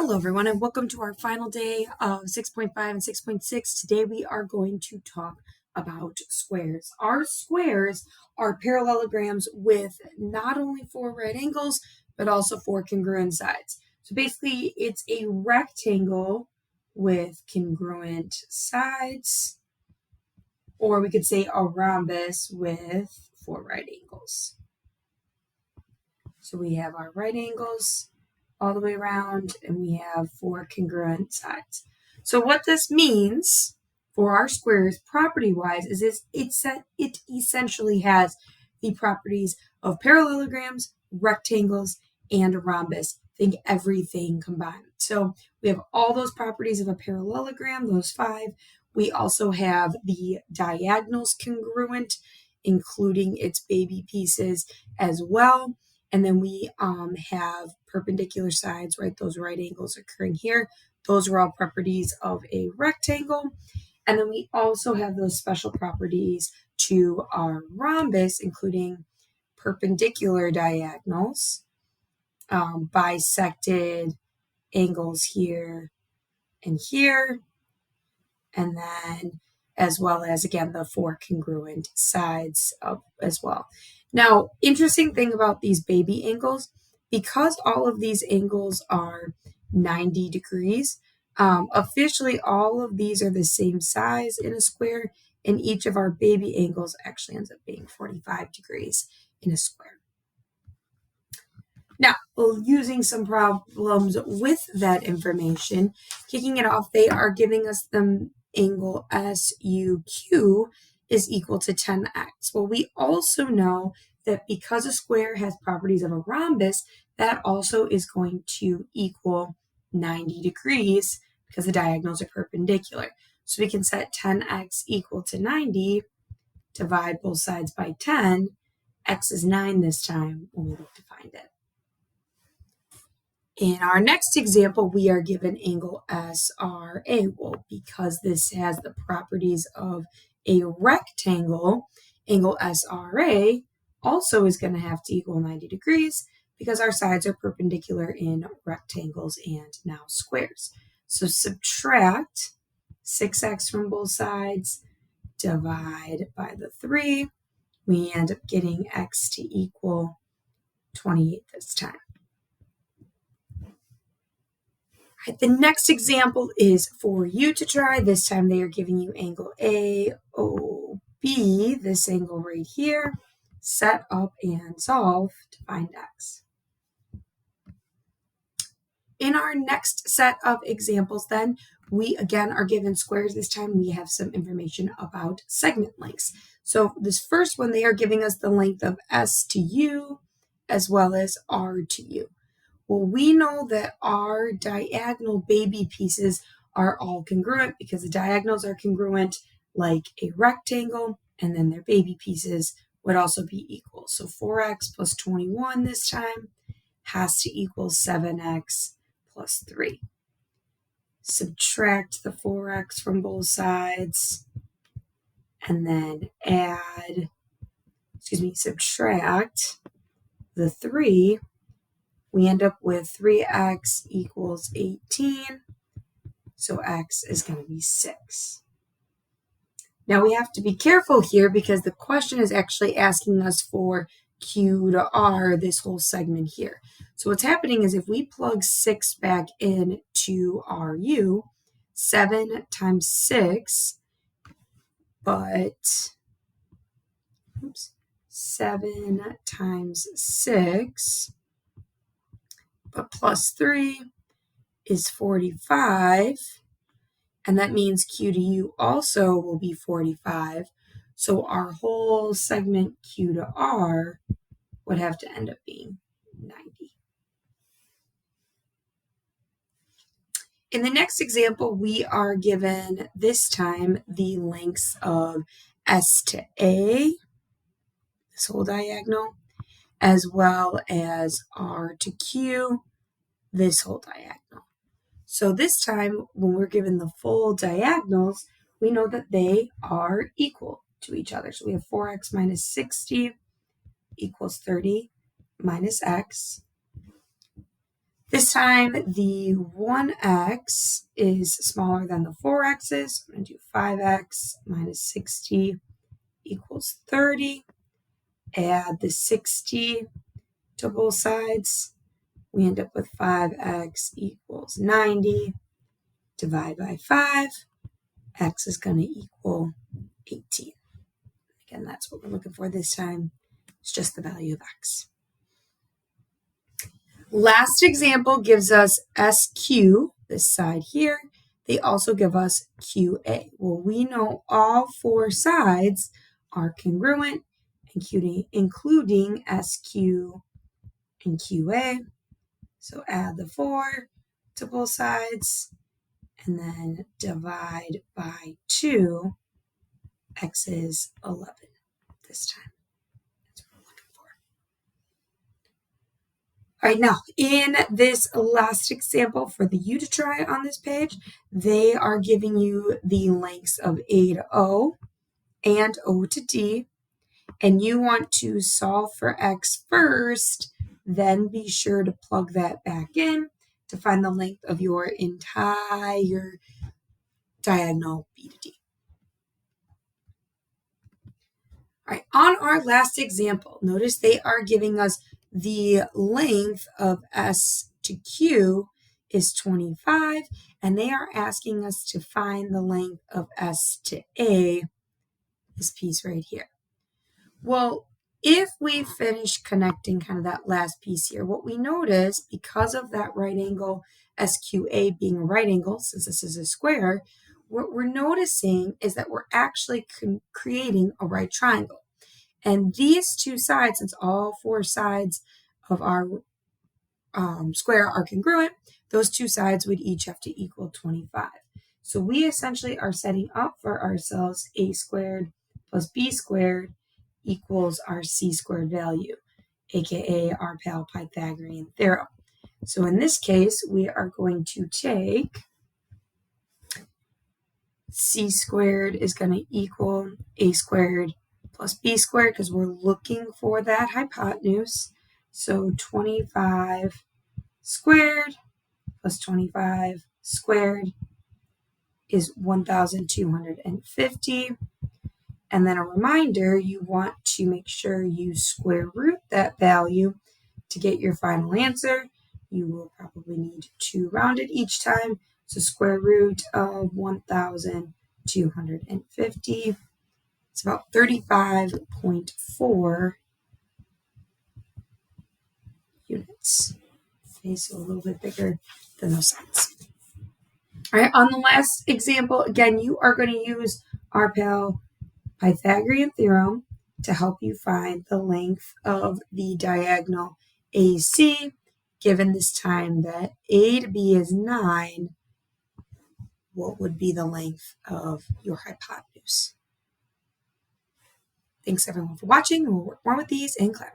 Hello everyone and welcome to our final day of 6.5 and 6.6. Today we are going to talk about squares. Our squares are parallelograms with not only 4 right angles but also 4 congruent sides. So basically it's a rectangle with congruent sides, or we could say a rhombus with 4 right angles. So we have our right angles all the way around, and we have 4 congruent sides. So what this means for our squares property-wise is it essentially has the properties of parallelograms, rectangles, and a rhombus. Think everything combined. So we have all those properties of a parallelogram, those 5. We also have the diagonals congruent, including its baby pieces as well. And then we have perpendicular sides, right? Those right angles occurring here. Those are all properties of a rectangle. And then we also have those special properties to our rhombus, including perpendicular diagonals, bisected angles here and here, and then as well as, again, the 4 congruent sides as well. Now, interesting thing about these baby angles, because all of these angles are 90 degrees, officially all of these are the same size in a square, and each of our baby angles actually ends up being 45 degrees in a square. Now, using some problems with that information, kicking it off, they are giving us the angle SUQ is equal to 10x. Well, we also know that because a square has properties of a rhombus, that also is going to equal 90 degrees because the diagonals are perpendicular. So we can set 10x equal to 90, divide both sides by 10. X is 9 this time when we look to find it. In our next example, we are given angle SRA. Well, because this has the properties of a rectangle, angle SRA also is going to have to equal 90 degrees because our sides are perpendicular in rectangles and now squares. So subtract 6x from both sides, divide by the 3. We end up getting x to equal 28 this time. The next example is for you to try. This time they are giving you angle AOB, this angle right here. Set up and solve to find x. In our next set of examples then, we again are given squares. This time we have some information about segment lengths. So this first one, they are giving us the length of S to U as well as R to U. Well, we know that our diagonal baby pieces are all congruent because the diagonals are congruent like a rectangle, and then their baby pieces would also be equal. So 4x plus 21 this time has to equal 7x plus 3. Subtract the 4x from both sides, and then subtract the 3. We end up with 3x equals 18, so x is going to be 6. Now we have to be careful here because the question is actually asking us for Q to R, this whole segment here. So what's happening is if we plug 6 back in to RU, 7 times 6, but 7 times 6, but plus 3 is 45, and that means Q to U also will be 45. So our whole segment Q to R would have to end up being 90. In the next example, we are given this time the lengths of S to A, this whole diagonal, as well as R to Q, this whole diagonal. So this time, when we're given the full diagonals, we know that they are equal to each other. So we have 4x minus 60 equals 30 minus x. This time the 1x is smaller than the 4x's. I'm going to do 5x minus 60 equals 30. Add the 60 to both sides. We end up with 5x equals 90. Divide by 5. X is going to equal 18. Again, that's what we're looking for this time. It's just the value of x. Last example gives us SQ, this side here. They also give us QA. Well, we know all four sides are congruent, including SQ and QA. So add the 4 to both sides and then divide by 2. X is 11 this time. That's what we're looking for. All right, now in this last example for you to try on this page, they are giving you the lengths of A to O and O to D, and you want to solve for X first, then be sure to plug that back in to find the length of your entire diagonal B to D. All right, on our last example, notice they are giving us the length of S to Q is 25, and they are asking us to find the length of S to A, this piece right here. Well, if we finish connecting kind of that last piece here, what we notice, because of that right angle SQA being a right angle, since this is a square, what we're noticing is that we're actually creating a right triangle. And these two sides, since all four sides of our square are congruent, those two sides would each have to equal 25. So we essentially are setting up for ourselves a squared plus b squared equals our c squared value, aka our Pythagorean theorem. So in this case, we are going to take c squared is going to equal a squared plus b squared because we're looking for that hypotenuse. So 25 squared plus 25 squared is 1,250. And then a reminder, you want to make sure you square root that value to get your final answer. You will probably need to round it each time. So square root of 1,250. It's about 35.4 units. Okay, so a little bit bigger than those sides. All right, on the last example, again, you are going to use our Pythagorean theorem to help you find the length of the diagonal AC, given this time that A to B is 9, what would be the length of your hypotenuse? Thanks everyone for watching. We'll work more with these in class.